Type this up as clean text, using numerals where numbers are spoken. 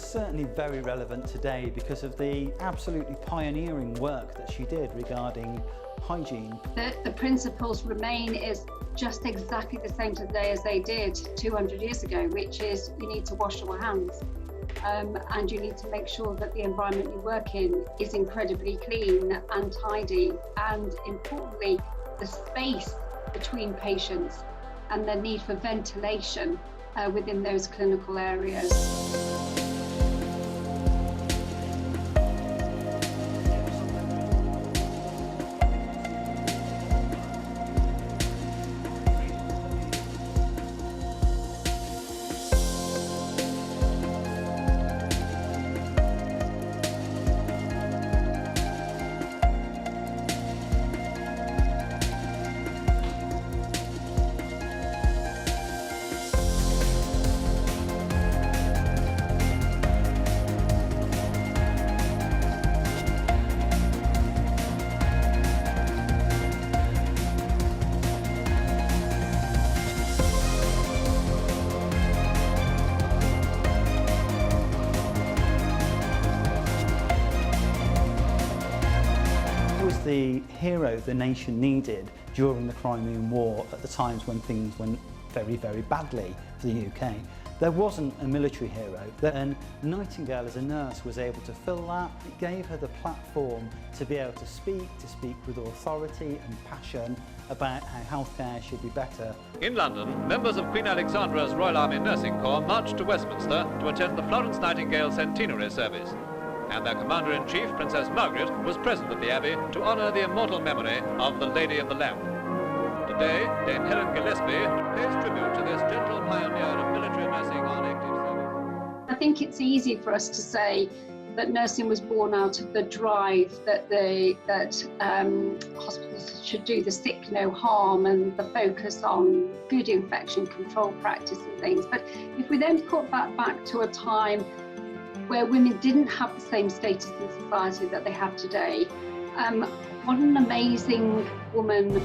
certainly very relevant today because of the absolutely pioneering work that she did regarding hygiene. The principles remain is just exactly the same today as they did 200 years ago, which is you need to wash your hands and you need to make sure that the environment you work in is incredibly clean and tidy, and importantly the space between patients and the need for ventilation within those clinical areas. The hero the nation needed during the Crimean War at the times when things went very, very badly for the UK. There wasn't a military hero, and Nightingale as a nurse was able to fill that. It gave her the platform to be able to speak with authority and passion about how healthcare should be better. In London, members of Queen Alexandra's Royal Army Nursing Corps marched to Westminster to attend the Florence Nightingale centenary service. And their Commander-in-Chief, Princess Margaret, was present at the Abbey to honour the immortal memory of the Lady of the Lamp. Today, Dame Helen Gillespie pays tribute to this gentle pioneer of military nursing on active service. I think it's easy for us to say that nursing was born out of the drive that hospitals should do the sick no harm and the focus on good infection control practice and things. But if we then put that back to a time where women didn't have the same status in society that they have today. What an amazing woman